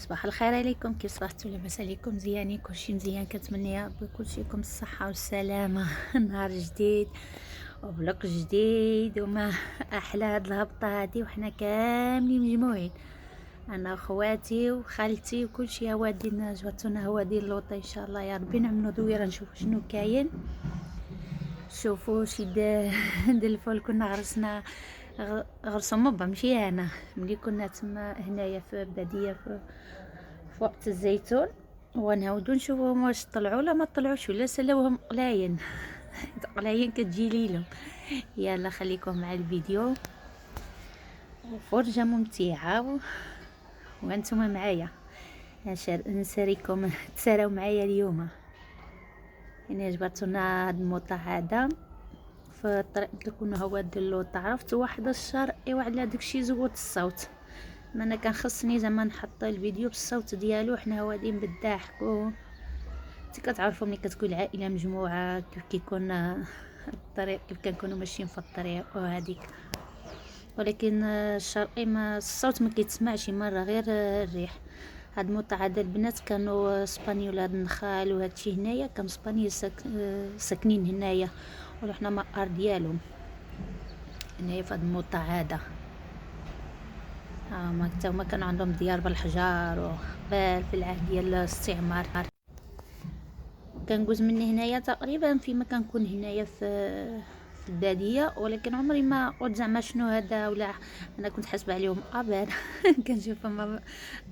صباح الخير عليكم، كيف صبحتوا؟ لاباس عليكم؟ مزيانين؟ كلشي مزيان؟ كنتمنى يا ربي كلشي يكون بالصحه والسلامه. نهار جديد وبلوك جديد وما احلى هاد الهبطه هادي، وحنا كاملين مجموعين، انا خواتي وخالتي وكلشي هوادي جبتونا هوادي اللوطه. ان شاء الله يا ربي نعملوا دويره نشوفوا شنو كاين. شوفوا شي الفول كنا غرسوا مبا ماشي انا، ملي كنا تما هنايا في باديه في وقت الزيتون، ونعاودو نشوفوهم واش طلعوا ولا ما طلعوش ولا سلاوهم قلاين. قلاين كتجي ليلهم. يلا خليكم مع الفيديو وفرجه ممتعه وانتم معايا. نساريكم تساراو معايا اليوم. يعني عجبتونا هاد الموطا هذا في الطريق. تكون هو اللوطه، عرفت واحد الشهر ايوا على داكشي زوت الصوت. انا كان خصني زعما نحط الفيديو بالصوت ديالو، حنا هوادين بالضحك انت كتعرفوا ملي كتكون العائله مجموعه كيف كيكون الطريق، كيف كنكونوا ماشيين في الطريق وهذيك. ولكن الشرقي ما الصوت ما كيتسمعش مره، غير الريح. هاد متعدد البنات كانوا اسبانيول، هاد النخال وهادشي هنايا كانوا اسبانيول ساكنين هنايا، ورحنا مقر ديالهم هنايا في هاد الموطا هذا. ما حتى هما كانوا عندهم ديار بالحجار وقبال في العهد ديال الاستعمار. كنجوز من هنايا تقريبا فيما كنكون هنايا في الباديه، ولكن عمري ما قلت زعما شنو هذا ولا. انا كنت حاسبه عليهم ابيض. كنشوفهم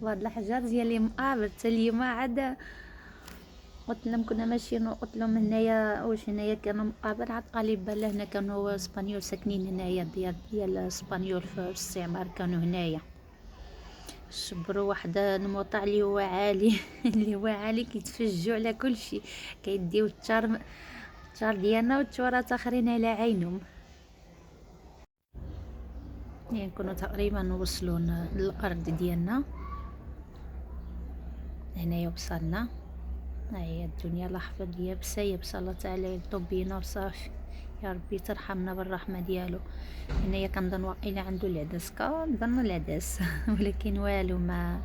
بعض الحجار ديالي مقابل حتى اليوم عاد قلت لهم كنا ماشيين، وقلت لهم هنايا واش هنايا كانوا مقابل. عاد قالي بلا هنا كانوا اسبانيول ساكنين هنايا، ديال اسبانيول في الاستعمار كانوا هنايا. صبروا واحد الموطع اللي هو عالي. اللي هو عالي كيتفجوا على كل شيء، كيديو التشار ديالنا والتشورات اخرين على عينهم. يعني نكونوا تقريبا وصلوا للارض ديالنا هنايا، وصلنا. هي الدنيا لحظه يابسه يابسه، الله تعالى يلطف بينا وصافي. يا ربي ترحمنا بالرحمه ديالو. هنايا كنظن واقيلا عنده العدس، كنظن العدس. ولكن والو ما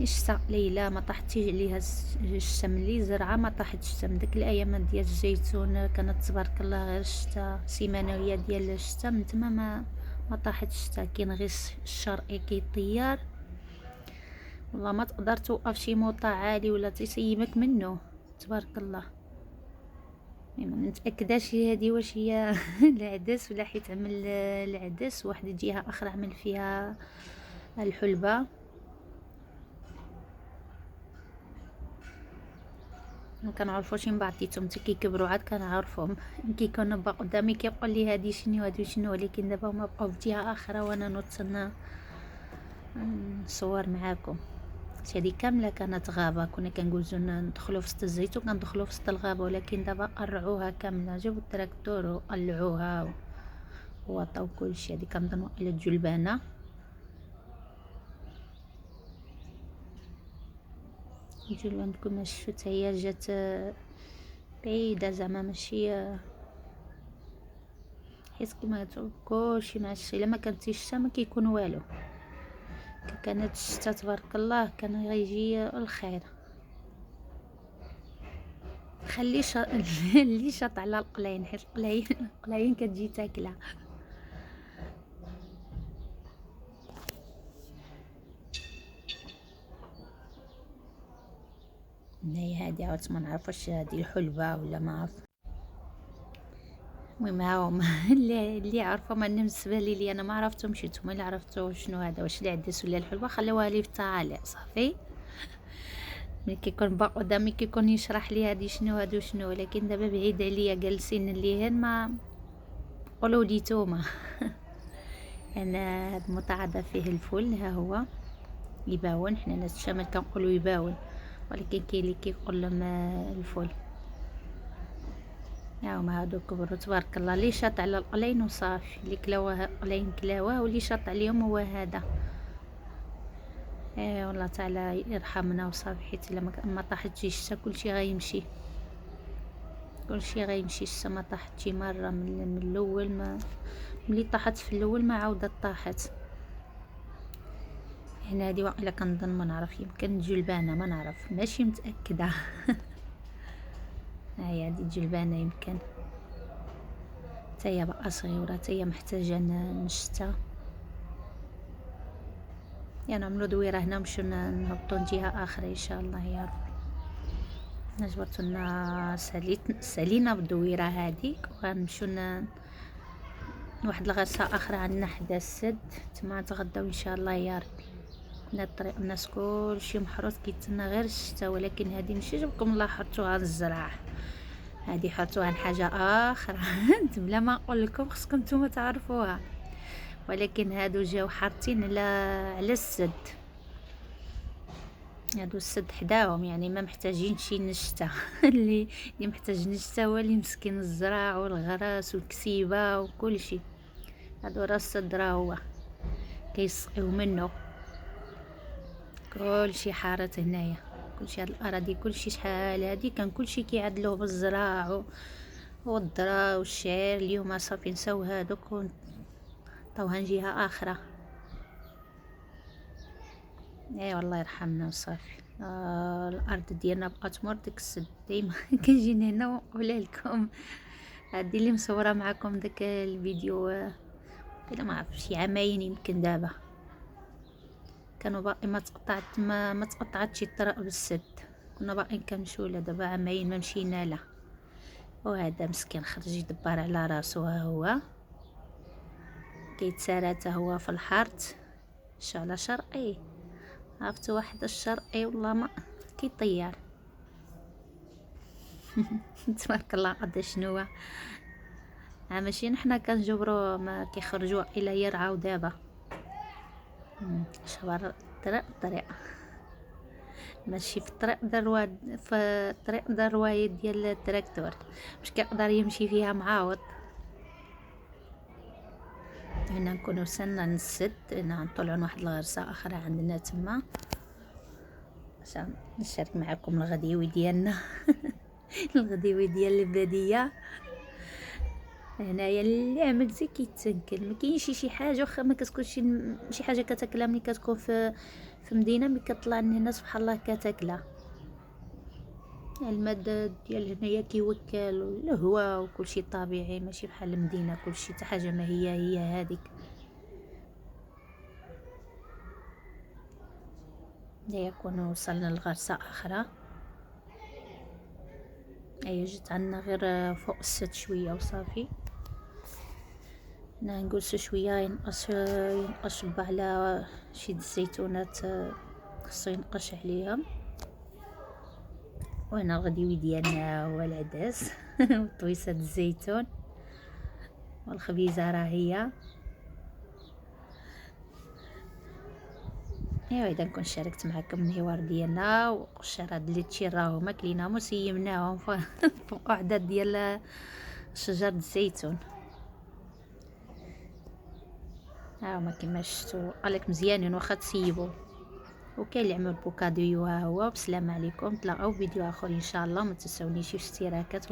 الشتا ليلى ما طاحتش عليها الشتا، ملي زرعه ما طاحتش الشتا. من ديك الايام ديال الزيتون كانت تبارك الله غير الشتا سيمانويه ديال الشتا، من تما ما طاحتش الشتا. كاين غير الشرقي كيطير، والله ما تقدر توقف شي موطع عالي ولا تيسيبك منه تبارك الله. ما نتاكداش هذه واش هي العدس ولا حيت عمل العدس واحد الجهه اخرى عمل فيها الحلبه. ما كنعرفوش من بعضيتهم حتى كيكبروا عاد كنعرفهم. كيكونوا با قدامي كيقول لي هادي شنو هادي شنو، ولكن دابا هما بقاو في جهه اخرى وانا نوصلنا نصور معاكم. هادي كامله كانت غابه، كنا كنجوزو ندخلوا في وسط الزيتون، كندخلوا في وسط الغابه، ولكن دابا قرعوها كامله، جابوا التراكتور وقلعوها ووطاو كلشي. هادي كنظن واقيلا الجلبانه. الجلبان كما شفت هي جات بعيده زعما ماشي، حيت كما كلشي مع الشتا. الا ما كانتش الشتا ما كيكون والو، كانت الشتا تبارك الله كان غيجي الخير. خلي اللي شاط على القلاين، حيت القلاين كتجي تاكله. هنايا هادي عاودت ما نعرفش هادي الحلبه ولا ما عرف. المهم هاهم. اللي عرفهم انا بالنسبه لي انا ما عرفتهمش، نتوما اللي عرفتوا شنو هذا، واش العدس ولا الحلبه خلوها لي في التعاليق صافي. ملي كيكون با قدامي كيكون يشرح لي هادي شنو هادو شنو، ولكن دابا بعيد عليا جالسين اللي ما قولوا لي نتوما. انا هاد المطعم فيه الفل، ها هو يباون. حنا ناس الشمال كنقولوا يباون، ولكن كاين اللي كيقول لهم الفل. ها هما هادو كبروا تبارك الله، اللي شاط على القلين وصافي، اللي كلاوه قلين كلاوه، واللي شاط عليهم هو هذا. والله تعالى يرحمنا وصافي، حيت الا ما طاحتش الشتا كلشي غيمشي، كلشي غيمشي. الشتا ما طاحتش مره من الاول، ما ملي طاحت في الاول ما عاودت طاحت. هنا هذه واقيلا كنظن، ما نعرف، يمكن جلبانه، ما نعرف، ماشي متاكده. هاهي هذه جلبانه يمكن، حتى هي بقى صغيره، حتى هي محتاجه نشتا. يعني نعملو دويره هنا، نمشيو نهبطو لجهه اخرى ان شاء الله يا ربي. جبرت لنا سالينا بالدويره هذيك، وغنمشيو واحد الغرسه اخرى عندنا حدا السد، تما نتغداو ان شاء الله يا ربي. هنا الطريق الناس كلشي محروس كيتسنى غير الشتا، ولكن هذه ماشي جبكم الله حرتوها للزراعه، هذه حرتوها لحاجه اخرى. بلا ما نقول لكم، خصكم نتوما تعرفوها. ولكن هادو جاو حارتين على السد، هادو السد حداهم، يعني ما محتاجين شي نشتا. اللي محتاج نشتا هو اللي مسكين الزراع والغراس والكسيبه وكل شيء. هادو راه السد راه هو كيسقيو منه، كل شيء حارت هنايا، كل شيء. هاد الاراضي كل شيء شحال هادي كان كل شيء كيعدلوه بالزراع والذره والشعير. اليوم صافي نساو هادوك وطوها جهه اخرى. اي والله يرحمنا وصافي. الارض ديالنا بقات مور ديك السد. ديما كنجي هنا ونقولها لكم، هادي اللي مصوره معكم داك الفيديو، الا ما عرفتش شي عامين يمكن. دابا كانوا باقي ما تقطعتش الطرق بالسد، كنا باقيين كنمشيو له. دابا عامين ما مشينا له. وهذا مسكين خرج يدبر على راسو، ها هو كيتسارى حتى هو في الحارت. شعله شرقي، عرفتوا واحد الشرقي والله ما كيطير. تبارك الله قد شنو. ماشي نحنا كنجبروا ما كيخرجوا الا يرعاو. دابا شوار الطريق ماشي في الطريق في الطريق الرواية ديال التراكتور، باش كيقدر يمشي فيها معاوض. هنا نكون وصلنا للسد. هنا نطلعوا واحد الغرسه اخرى عندنا تما، عشان نشارك معكم الغديوي ديالنا. الغديوي ديال البلديه. هنايا اللي عملتي كيتسنكل، ما كاينش شي حاجه، واخا ما كتكونش شي حاجه كتاكلها ملي كتكون في مدينه، ملي كطلع لهنا سبحان الله كتاكلها. الماده ديال هنايا كيوكل الهواء وكلشي طبيعي، ماشي بحال المدينه كلشي حتى حاجه ما هي هذيك. يكون وصلنا لغرسه اخرى. جيت عندنا غير فوق السد شويه وصافي. نجلسوا شويه، ينقش با على شي الزيتونات، خصو ينقش عليهم. وهنا الغديوي ديالنا هو العدس. وطويسه الزيتون والخبيزه راه هي. اذا نكون شاركت معكم الحوار ديالنا. والشجر هاد اللي تشي راهو ما كليناهم وسيمناهم فوق وحده ديال شجر الزيتون. هما كما شفتوا قالك مزيانين واخا تسيبوا. وكاين اللي عمل بوكاديو. ها هو. بسلام عليكم، تلاقاو فيديو اخر ان شاء الله. ما تنسونيش في الاشتراكات.